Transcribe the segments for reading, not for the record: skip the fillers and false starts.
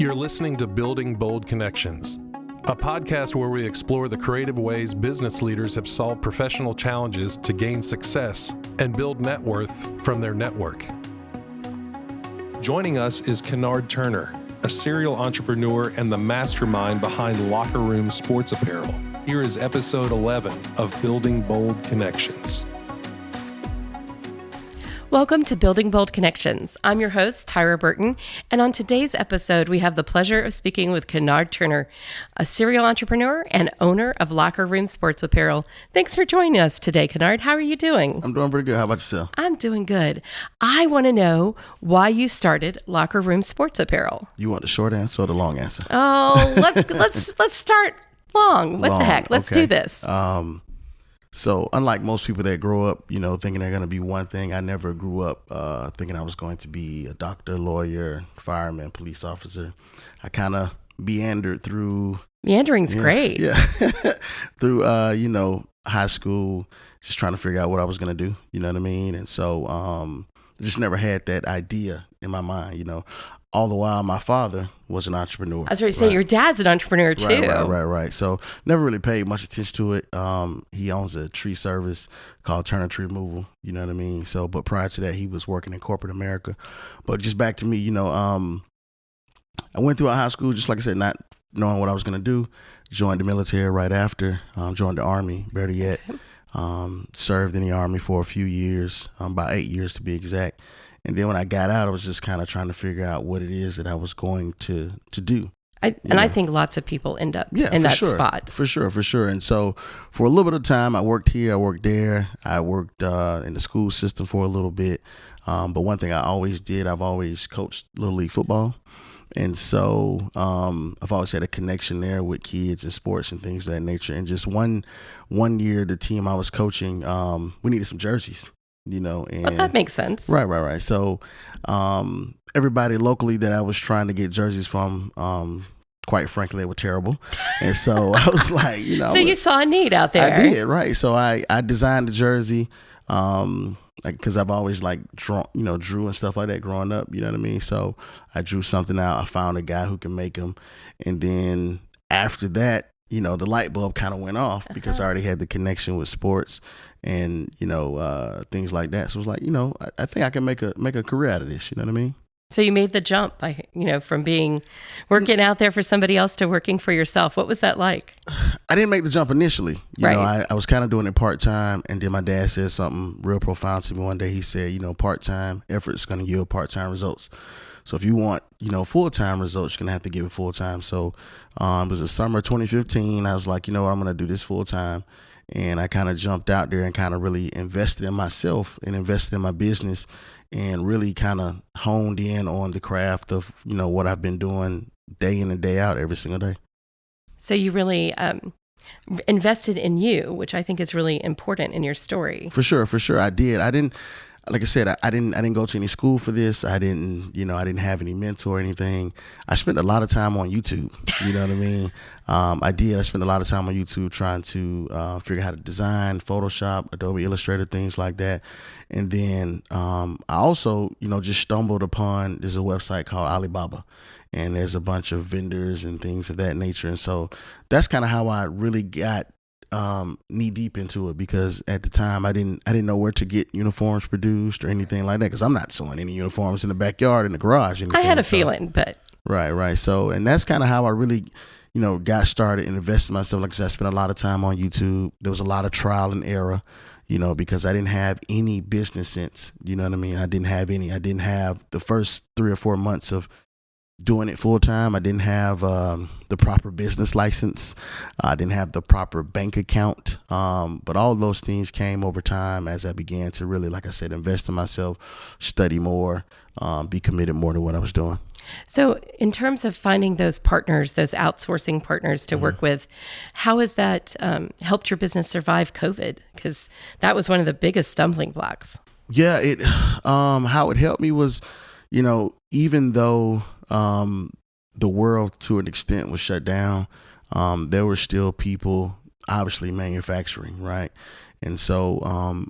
You're listening to Building Bold Connections, a podcast where we explore the creative ways business leaders have solved professional challenges to gain success and build net worth from their network. Joining us is Kennard Turner, a serial entrepreneur and the mastermind behind Locker Room Sports Apparel. Here is episode 11 of Building Bold Connections. Welcome to Building Bold Connections. I'm your host, Tyra Burton, and on today's episode, we have the pleasure of speaking with Kennard Turner, a serial entrepreneur and owner of Locker Room Sports Apparel. Thanks for joining us today, Kennard. How are you doing? I'm doing pretty good. How about yourself? I'm doing good. I want to know why you started Locker Room Sports Apparel. You want the short answer or the long answer? Oh, let's start long. What the heck? Let's do this. So unlike most people that grow up, thinking they're going to be one thing, I never grew up thinking I was going to be a doctor, lawyer, fireman, police officer. I kind of meandered through. Meandering's great. Yeah. Through, high school, just trying to figure out what I was going to do. You know what I mean? And so I just never had that idea in my mind, All the while, my father was an entrepreneur. I was going to say, your dad's an entrepreneur too. Right. So never really paid much attention to it. He owns a tree service called Turner Tree Removal. You know what I mean? So, but prior to that, he was working in corporate America. But just back to me, I went through high school, just like I said, not knowing what I was going to do. Joined the military right after. Joined the Army, better yet. Served in the Army for a few years, about 8 years to be exact. And then when I got out, I was just kind of trying to figure out what it is that I was going to do. I think lots of people end up in that spot. For sure. And so for a little bit of time, I worked here, I worked there. I worked in the school system for a little bit. But one thing I always did, I've always coached Little League football. And so I've always had a connection there with kids and sports and things of that nature. And just one year, the team I was coaching, we needed some jerseys. And well, that makes sense. Right. So everybody locally that I was trying to get jerseys from, quite frankly, they were terrible. And so I was like, So you saw a need out there. I did, right. So I designed the jersey because I've always drew and stuff like that growing up. You know what I mean? So I drew something out. I found a guy who can make them. And then after that, the light bulb kind of went off because I already had the connection with sports and, things like that. So it was like, I think I can make a career out of this. You know what I mean? So you made the jump from working out there for somebody else to working for yourself. What was that like? I didn't make the jump initially. Right. I was kind of doing it part-time. And then my dad said something real profound to me one day. He said, part-time effort is going to yield part-time results. So if you want, full-time results, you're going to have to give it full-time. So it was the summer of 2015. I was like, I'm going to do this full-time. And I kind of jumped out there and kind of really invested in myself and invested in my business and really kind of honed in on the craft of, what I've been doing day in and day out every single day. So you really invested in you, which I think is really important in your story. For sure. I did. I didn't. Like I said, I didn't go to any school for this. I didn't have any mentor or anything. I spent a lot of time on YouTube. You know what I mean? I spent a lot of time on YouTube trying to figure out how to design, Photoshop, Adobe Illustrator, things like that. And then I also, just stumbled upon, there's a website called Alibaba. And there's a bunch of vendors and things of that nature. And so that's kind of how I really got knee deep into it, because at the time I didn't know where to get uniforms produced or anything like that, because I'm not sewing any uniforms in the backyard, in the garage. I had a feeling, but right. So, and that's kind of how I really, got started and invested in myself. Like I said, I spent a lot of time on YouTube. There was a lot of trial and error, because I didn't have any business sense. You know what I mean? I didn't have any. I didn't have the first 3 or 4 months of doing it full time. I didn't have the proper business license. I didn't have the proper bank account. But all of those things came over time as I began to really, like I said, invest in myself, study more, be committed more to what I was doing. So in terms of finding those partners, those outsourcing partners to work with, how has that helped your business survive COVID? Because that was one of the biggest stumbling blocks. Yeah, how it helped me was, even though the world to an extent was shut down, there were still people obviously manufacturing, right? And so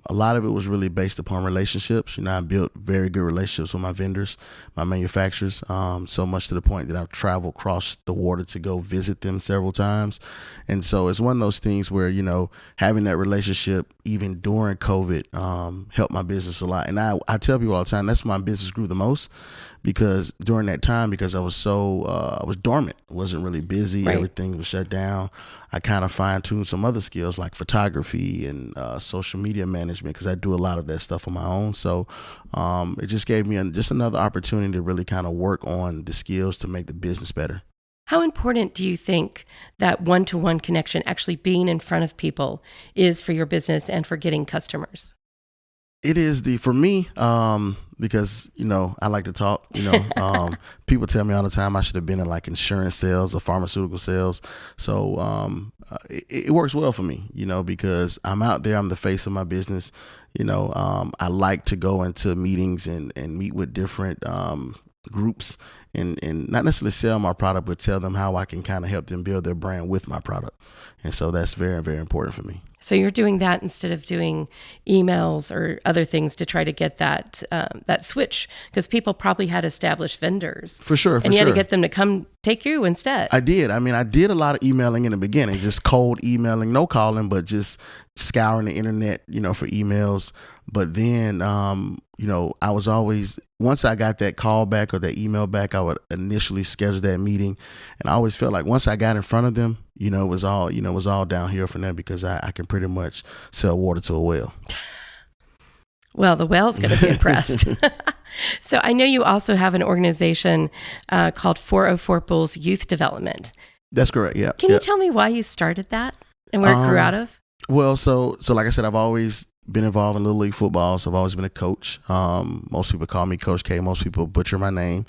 a lot of it was really based upon relationships. I built very good relationships with my vendors, my manufacturers, so much to the point that I've traveled across the water to go visit them several times. And so it's one of those things where, having that relationship even during COVID helped my business a lot. And I tell people all the time, that's when my business grew the most, because during that time, because I was I was dormant, wasn't really busy, Right. Everything was shut down. I kind of fine-tuned some other skills like photography and social media management, because I do a lot of that stuff on my own. So it just gave me just another opportunity to really kind of work on the skills to make the business better. How important do you think that one-to-one connection, actually being in front of people, is for your business and for getting customers? It is for me, because, I like to talk, people tell me all the time I should have been in like insurance sales or pharmaceutical sales. So it works well for me, because I'm out there, I'm the face of my business. I like to go into meetings and meet with different groups and not necessarily sell my product, but tell them how I can kind of help them build their brand with my product. And so that's very, very important for me. So you're doing that instead of doing emails or other things to try to get that switch, because people probably had established vendors. For sure. And you had to get them to come take you instead. I did. I did a lot of emailing in the beginning, just cold emailing, no calling, but just scouring the internet, for emails. But then, I was always, once I got that call back or that email back, I would initially schedule that meeting. And I always felt like once I got in front of them, it was all downhill from there, because I can pretty much sell water to a whale. Well, the whale's going to be impressed. So I know you also have an organization called 404 Bulls Youth Development. That's correct. Yeah. Can you tell me why you started that and where it grew out of? Well, so like I said, I've always been involved in Little League football, so I've always been a coach. Most people call me Coach K. Most people butcher my name.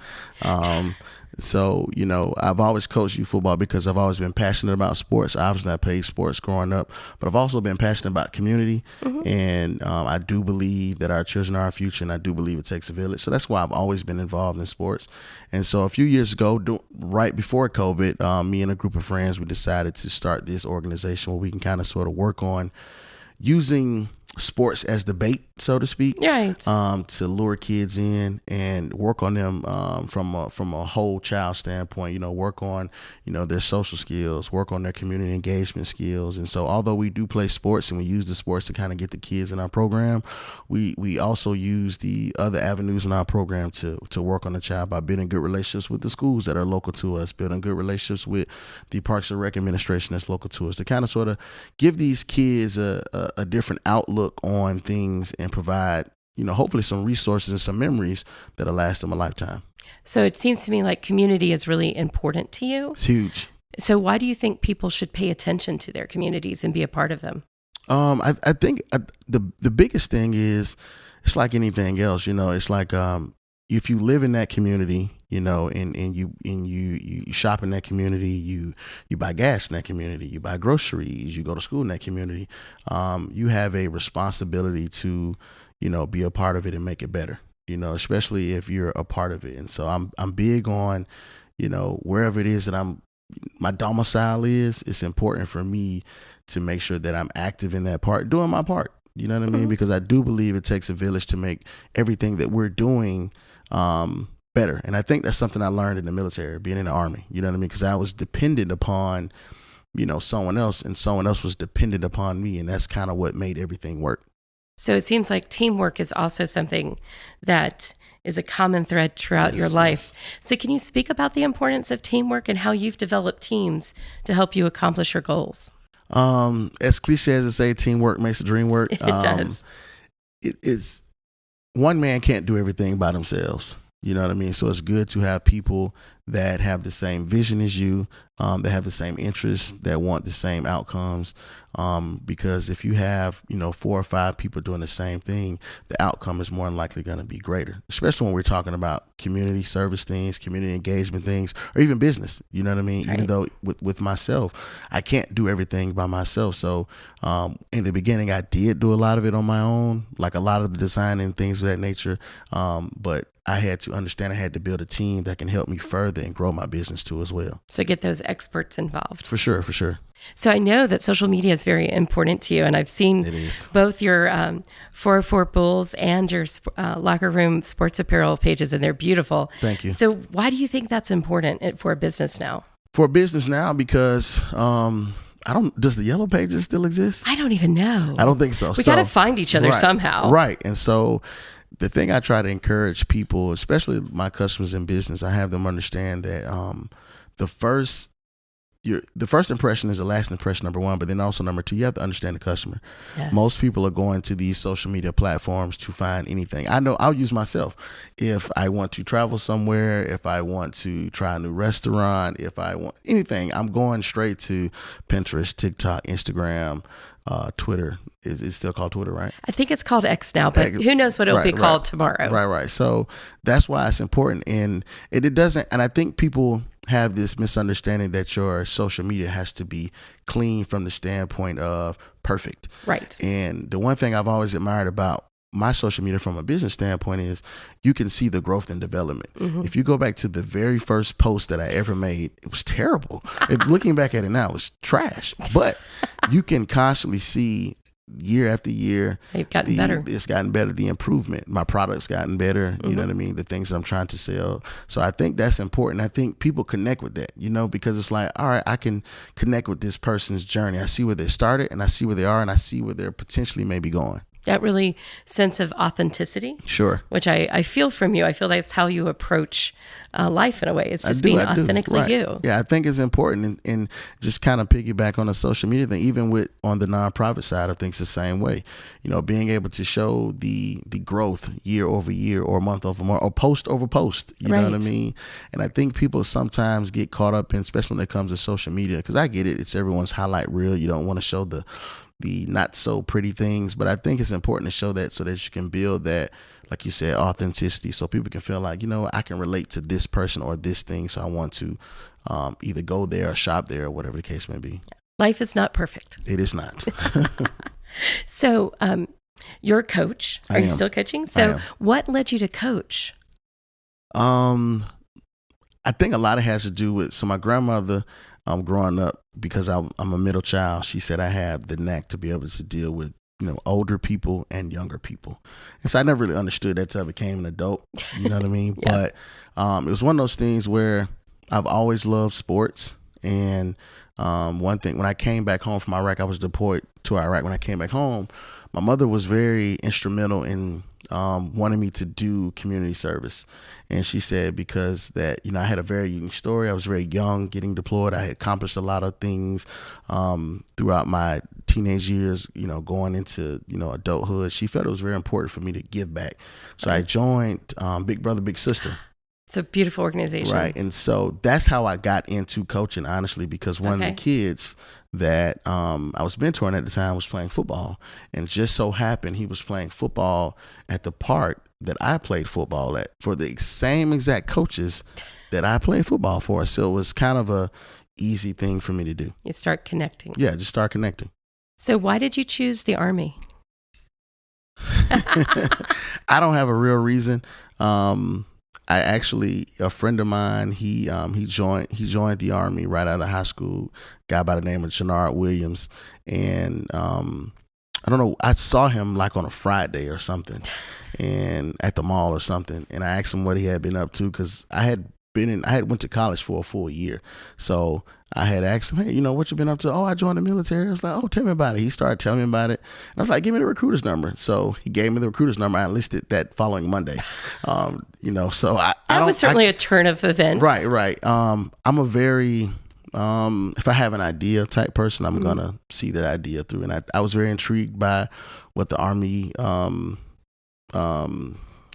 So, I've always coached youth football because I've always been passionate about sports. Obviously, I played sports growing up, but I've also been passionate about community. Mm-hmm. And I do believe that our children are our future, and I do believe it takes a village. So that's why I've always been involved in sports. And so a few years ago, right before COVID, me and a group of friends, we decided to start this organization where we can kind of sort of work on using sports as the bait, so to speak, right? To lure kids in and work on them from a whole child standpoint. Work on their social skills, work on their community engagement skills. And so, although we do play sports and we use the sports to kind of get the kids in our program, we also use the other avenues in our program to work on the child by building good relationships with the schools that are local to us, building good relationships with the Parks and Rec administration that's local to us, to kind of sort of give these kids a different outlook on things and provide, hopefully some resources and some memories that'll last them a lifetime. So it seems to me like community is really important to you. It's huge. So why do you think people should pay attention to their communities and be a part of them? I think the biggest thing is, it's like anything else, it's like if you live in that community, and you shop in that community, you buy gas in that community, you buy groceries, you go to school in that community, you have a responsibility to, be a part of it and make it better, especially if you're a part of it. And so I'm big on, wherever it is that my domicile is, it's important for me to make sure that I'm active in that part, doing my part. You know what I mean? Mm-hmm. Because I do believe it takes a village to make everything that we're doing better. And I think that's something I learned in the military, being in the Army. You know what I mean? Because I was dependent upon, someone else, and someone else was dependent upon me. And that's kind of what made everything work. So it seems like teamwork is also something that is a common thread throughout your life. Yes. So can you speak about the importance of teamwork and how you've developed teams to help you accomplish your goals? As cliche as to say, teamwork makes the dream work. It does. It's one man can't do everything by themselves. You know what I mean? So it's good to have people that have the same vision as you, that have the same interests, that want the same outcomes. Because if you have, 4 or 5 people doing the same thing, the outcome is more than likely going to be greater, especially when we're talking about community service things, community engagement things, or even business. You know what I mean? Right. Even though with myself, I can't do everything by myself. So in the beginning, I did do a lot of it on my own, like a lot of the design and things of that nature. But I had to understand I had to build a team that can help me further and grow my business too as well. So get those experts involved. For sure, for sure. So I know that social media is very important to you, and I've seen both your 404 Bulls and your Locker Room Sports Apparel pages, and they're beautiful. Thank you. So why do you think that's important for a business now? For a business now, because does the Yellow Pages still exist? I don't even know. I don't think so. We got to find each other somehow. Right. And so the thing I try to encourage people, especially my customers in business, I have them understand that the first impression is the last impression, number one, but then also number two, you have to understand the customer. Yes. Most people are going to these social media platforms to find anything. I know I'll use myself. If I want to travel somewhere, if I want to try a new restaurant, if I want anything, I'm going straight to Pinterest, TikTok, Instagram, Twitter. Is it still called Twitter, right? I think it's called X now, but who knows what it'll be called tomorrow. Right. So that's why it's important. And it doesn't, and I think people have this misunderstanding that your social media has to be clean from the standpoint of perfect. Right. And the one thing I've always admired about my social media from a business standpoint is you can see the growth and development. Mm-hmm. If you go back to the very first post that I ever made, it was terrible. Looking back at it now, it was trash. But you can constantly see year after year, they've gotten better. It's gotten better. The improvement, my product's gotten better. You know what I mean? The things I'm trying to sell. So I think that's important. I think people connect with that, because it's like, all right, I can connect with this person's journey. I see where they started, and I see where they are, and I see where they're potentially maybe going. That really sense of authenticity. Sure. Which I feel from you. I feel that's how you approach life in a way. It's just being authentically you. Yeah, I think it's important, and just kind of piggyback on the social media thing, even on the nonprofit side of things the same way. Being able to show the growth year over year or month over month or post over post. You know what I mean? And I think people sometimes get caught up in, especially when it comes to social media, because I get it. It's everyone's highlight reel. You don't want to show the not so pretty things, but I think it's important to show that so that you can build that, like you said, authenticity, so people can feel like, I can relate to this person or this thing, so I want to either go there or shop there or whatever the case may be. Life is not perfect. It is not. So you're a coach. Are you still coaching? So what led you to coach? I think a lot of it has to do with, so my grandmother, growing up, because I'm a middle child, she said I have the knack to be able to deal with, older people and younger people. And so I never really understood that till I became an adult, you know what I mean? Yeah. But it was one of those things where I've always loved sports. And one thing, when I came back home from Iraq, I was deployed to Iraq. When I came back home, my mother was very instrumental in wanted me to do community service. And she said, because that, I had a very unique story. I was very young getting deployed. I had accomplished a lot of things throughout my teenage years, going into, adulthood. She felt it was very important for me to give back. So I joined Big Brother, Big Sister. It's a beautiful organization. Right. And so that's how I got into coaching, honestly, because one of the kids that I was mentoring at the time was playing football. And just so happened he was playing football at the park that I played football at for the same exact coaches that I played football for. So it was kind of a easy thing for me to do. You start connecting. Yeah, just start connecting. So why did you choose the Army? I don't have a real reason. A friend of mine, he joined the Army right out of high school, guy by the name of Kennard Williams. And I don't know, I saw him like on a Friday or something and at the mall or something. And I asked him what he had been up to, because I went to college for a full year. So I had asked him, hey, what you been up to? Oh, I joined the military. I was like, oh, tell me about it. He started telling me about it. And I was like, give me the recruiter's number. So he gave me the recruiter's number. I enlisted that following Monday. So that was certainly a turn of events. Right. I'm a very, if I have an idea type person, I'm going to see that idea through. And I was very intrigued by what the Army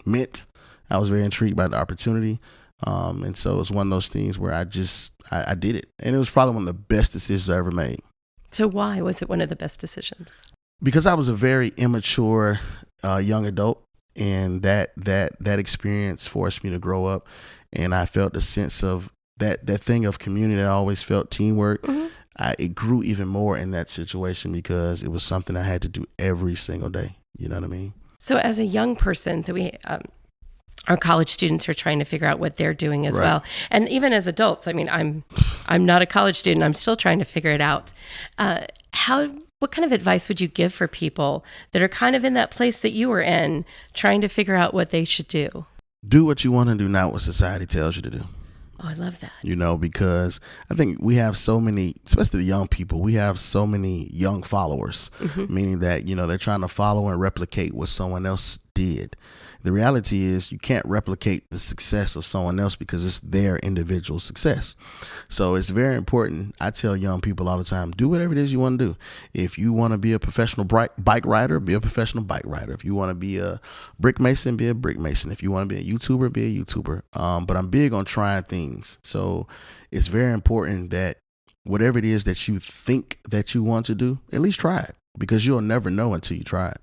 meant. I was very intrigued by the opportunity. And so it's one of those things where I did it. And it was probably one of the best decisions I ever made. So why was it one of the best decisions? Because I was a very immature young adult, and that experience forced me to grow up. And I felt the sense of that thing of community. I always felt teamwork. Mm-hmm. It grew even more in that situation because it was something I had to do every single day. You know what I mean? So as a young person, our college students are trying to figure out what they're doing as Right. well. And even as adults, I mean, I'm not a college student. I'm still trying to figure it out. What kind of advice would you give for people that are kind of in that place that you were in, trying to figure out what they should do? Do what you want to do, not what society tells you to do. Oh, I love that. Because I think we have so many, especially the young people, we have so many young followers, meaning that, they're trying to follow and replicate what someone else did. The reality is you can't replicate the success of someone else because it's their individual success. So it's very important. I tell young people all the time, do whatever it is you want to do. If you want to be a professional bike rider, be a professional bike rider. If you want to be a brick mason, be a brick mason. If you want to be a YouTuber, be a YouTuber. But I'm big on trying things. So it's very important that whatever it is that you think that you want to do, at least try it, because you'll never know until you try it.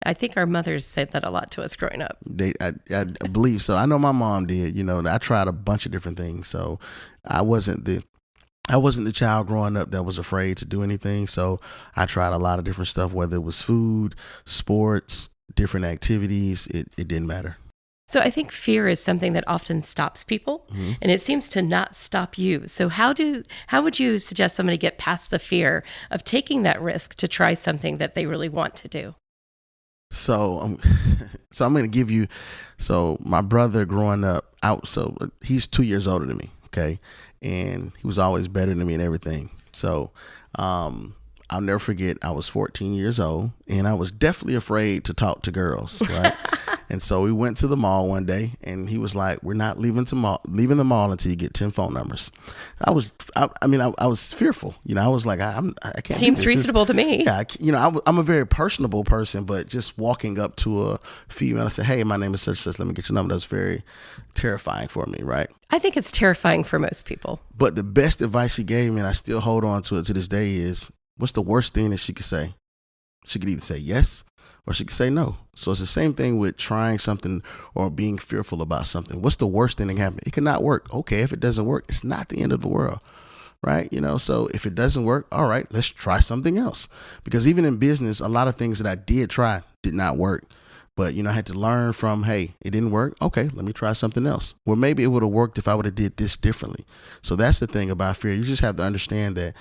I think our mothers said that a lot to us growing up. I believe so. I know my mom did. I tried a bunch of different things. So I wasn't the child growing up that was afraid to do anything. So I tried a lot of different stuff, whether it was food, sports, different activities. It didn't matter. So I think fear is something that often stops people, and it seems to not stop you. So how would you suggest somebody get past the fear of taking that risk to try something that they really want to do? So I'm going to give you, my brother growing up he's 2 years older than me. Okay. And he was always better than me and everything. So, I'll never forget, I was 14 years old and I was definitely afraid to talk to girls. Right. And so we went to the mall one day and he was like, we're not leaving the mall until you get 10 phone numbers. I was fearful. I was like, I can't. Seems reasonable to me. Yeah. I'm a very personable person, but just walking up to a female and say, hey, my name is such and such, let me get your number. That's very terrifying for me. Right. I think it's terrifying for most people. But the best advice he gave me, and I still hold on to it to this day, is what's the worst thing that she could say? She could either say yes or she could say no. So it's the same thing with trying something or being fearful about something. What's the worst thing that can happen? It could not work. Okay, if it doesn't work, it's not the end of the world, right? So if it doesn't work, all right, let's try something else. Because even in business, a lot of things that I did try did not work. But, I had to learn from, hey, it didn't work. Okay, let me try something else. Well, maybe it would have worked if I would have did this differently. So that's the thing about fear. You just have to understand that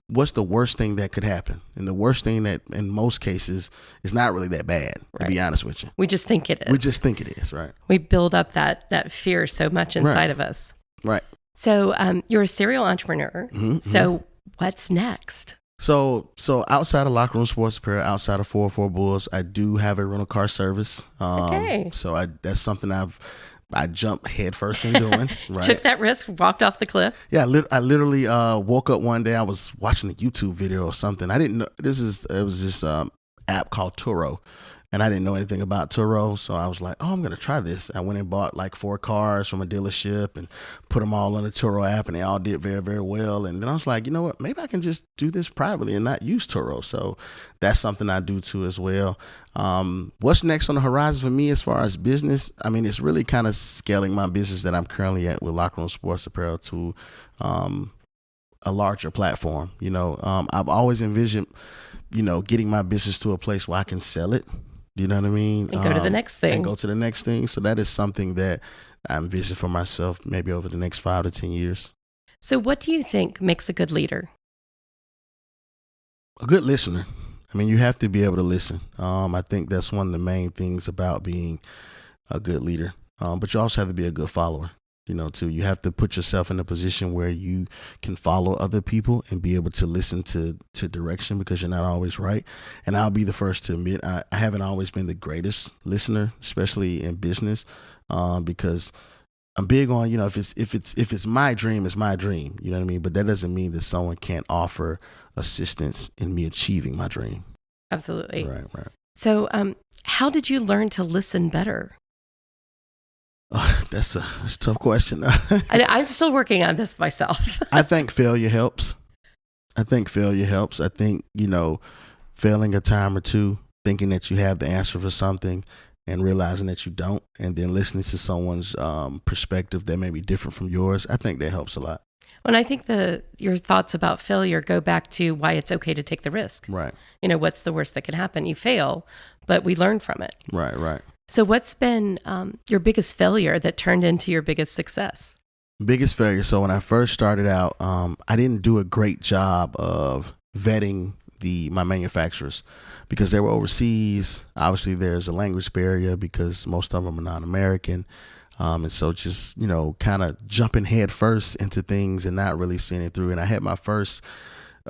what's the worst thing that could happen? And the worst thing that in most cases is not really that bad, to be honest with you. We just think it is. We just think it is, right? We build up that fear so much inside of us. Right. So you're a serial entrepreneur. So what's next? So outside of Locker Room Sports Apparel, outside of 404 Bulls, I do have a rental car service. Okay. So that's something I jumped headfirst in doing. Right. Took that risk, walked off the cliff. Yeah, I literally woke up one day. I was watching a YouTube video or something. I didn't know it was this app called Turo. And I didn't know anything about Turo, so I was like, oh, I'm going to try this. I went and bought like 4 cars from a dealership and put them all on the Turo app, and they all did very, very well. And then I was like, you know what, maybe I can just do this privately and not use Turo. So that's something I do too as well. What's next on the horizon for me as far as business? I mean, it's really kind of scaling my business that I'm currently at with Locker Room Sports Apparel to a larger platform. I've always envisioned, getting my business to a place where I can sell it. You know what I mean? And go to the next thing. And go to the next thing. So that is something that I envision for myself maybe over the next 5 to 10 years. So what do you think makes a good leader? A good listener. I mean, you have to be able to listen. I think that's one of the main things about being a good leader. But you also have to be a good follower. Too. You have to put yourself in a position where you can follow other people and be able to listen to direction, because you're not always right. And I'll be the first to admit I haven't always been the greatest listener, especially in business, because I'm big on, if it's my dream, it's my dream. You know what I mean? But that doesn't mean that someone can't offer assistance in me achieving my dream. Absolutely. Right. So how did you learn to listen better? That's a tough question. I'm still working on this myself. I think failure helps. I think, failing a time or two, thinking that you have the answer for something and realizing that you don't, and then listening to someone's perspective that may be different from yours, I think that helps a lot. Well, I think your thoughts about failure go back to why it's okay to take the risk. Right. What's the worst that can happen? You fail, but we learn from it. Right. So what's been your biggest failure that turned into your biggest success? Biggest failure. So when I first started out, I didn't do a great job of vetting my manufacturers because they were overseas. Obviously, there's a language barrier because most of them are non-American. And so just, kind of jumping head first into things and not really seeing it through. And I had my first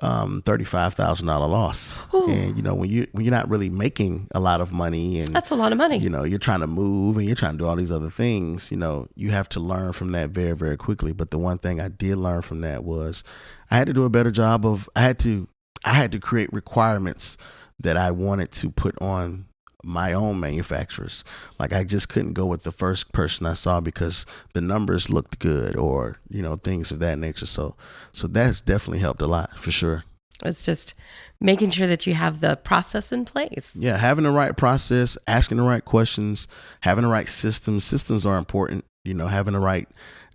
$35,000 loss. Ooh. And when you're not really making a lot of money, and that's a lot of money. You're trying to move and you're trying to do all these other things. You have to learn from that very, very quickly. But the one thing I did learn from that was I had to do a better job I had to create requirements that I wanted to put on my own manufacturers. Like I just couldn't go with the first person I saw because the numbers looked good or, things of that nature. So that's definitely helped a lot for sure. It's just making sure that you have the process in place. Yeah. Having the right process, asking the right questions, having the right systems. Systems are important, having the right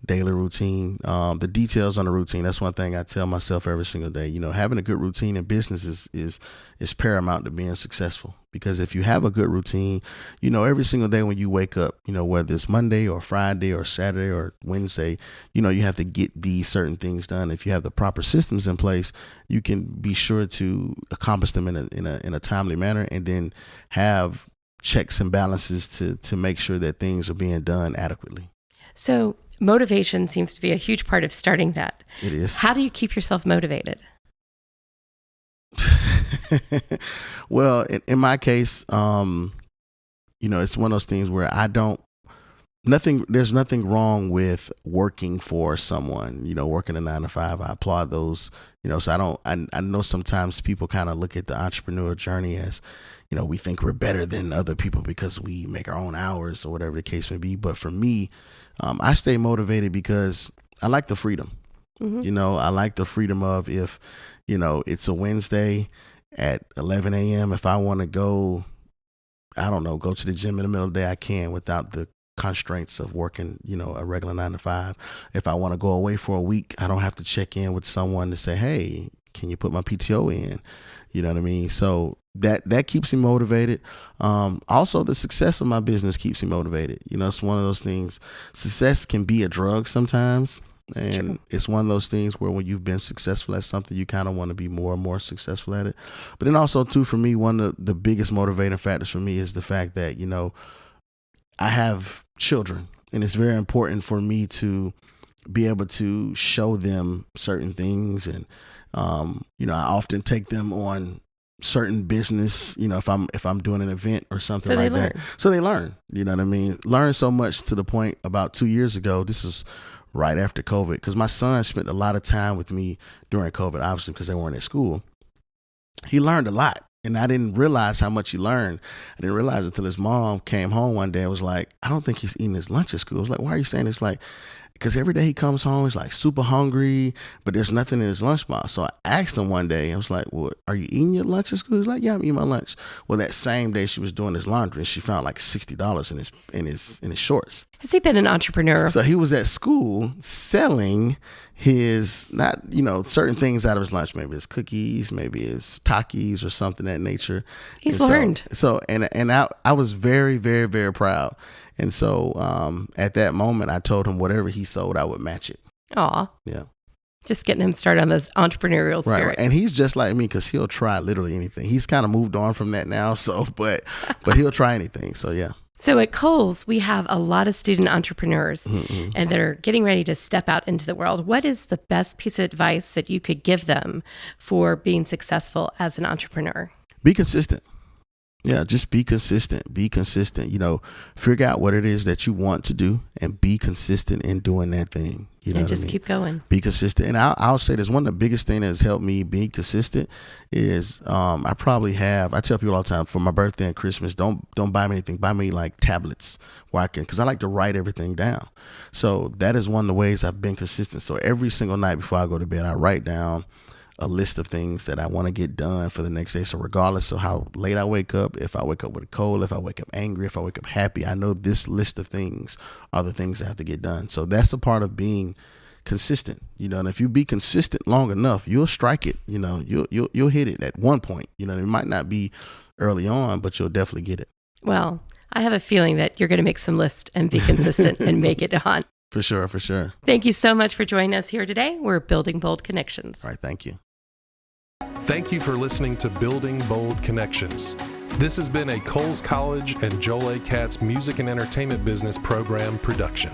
daily routine, the details on the routine. That's one thing I tell myself every single day. Having a good routine in business is paramount to being successful, because if you have a good routine, every single day when you wake up, whether it's Monday or Friday or Saturday or Wednesday, you have to get these certain things done. If you have the proper systems in place, you can be sure to accomplish them in a timely manner, and then have checks and balances to make sure that things are being done adequately. So motivation seems to be a huge part of starting that. It is. How do you keep yourself motivated? Well, in my case, it's one of those things where there's nothing wrong with working for someone, working a 9 to 5. I applaud those, so I know sometimes people kind of look at the entrepreneurial journey as, we think we're better than other people because we make our own hours or whatever the case may be. But for me, I stay motivated because I like the freedom. Mm-hmm. I like the freedom of if, it's a Wednesday at 11 a.m. If I want to go to the gym in the middle of the day, I can without the constraints of working, a regular 9 to 5. If I want to go away for a week, I don't have to check in with someone to say, hey, can you put my PTO in? You know what I mean? So that keeps me motivated. Also, the success of my business keeps me motivated. It's one of those things. Success can be a drug sometimes. And it's one of those things where when you've been successful at something, you kind of want to be more and more successful at it. But then also, too, for me, one of the biggest motivating factors for me is the fact that, I have children, and it's very important for me to be able to show them certain things. And, I often take them on certain business, if I'm doing an event or something like that. So they learn, you know what I mean? Learn so much to the point about 2 years ago, this was right after COVID, because my son spent a lot of time with me during COVID, obviously, because they weren't at school. He learned a lot, and I didn't realize how much he learned. I didn't realize it until his mom came home one day and was like, I don't think he's eating his lunch at school. I was like, why are you saying this? Like, because every day he comes home, he's like super hungry, but there's nothing in his lunchbox. So I asked him one day, I was like, well, are you eating your lunch at school? He's like, yeah, I'm eating my lunch. Well, that same day she was doing his laundry, and she found like $60 in his shorts. Has he been an entrepreneur? So he was at school selling his, not, certain things out of his lunch. Maybe his cookies, maybe his Takis or something of that nature. He's learned. So I was very, very, very proud. And so at that moment, I told him whatever he sold, I would match it. Aw. Yeah. Just getting him started on this entrepreneurial spirit. Right. And he's just like me because he'll try literally anything. He's kind of moved on from that now. So, but he'll try anything. So, yeah. So at Kohl's, we have a lot of student entrepreneurs Mm-hmm. and they're getting ready to step out into the world. What is the best piece of advice that you could give them for being successful as an entrepreneur? Be consistent. Yeah, just be consistent. Be consistent. Figure out what it is that you want to do and be consistent in doing that thing. And just keep going. Be consistent. And I'll say this, one of the biggest things that has helped me be consistent is I tell people all the time, for my birthday and Christmas, don't buy me anything. Buy me like tablets because I like to write everything down. So that is one of the ways I've been consistent. So every single night before I go to bed, I write down a list of things that I want to get done for the next day. So regardless of how late I wake up, if I wake up with a cold, if I wake up angry, if I wake up happy, I know this list of things are the things I have to get done. So that's a part of being consistent, and if you be consistent long enough, you'll strike it, you'll hit it at one point, it might not be early on, but you'll definitely get it. Well, I have a feeling that you're going to make some lists and be consistent and make it on. For sure, for sure. Thank you so much for joining us here today. We're Building Bold Connections. All right, thank you. Thank you for listening to Building Bold Connections. This has been a Coles College and Joel A. Katz Music and Entertainment Business Program production.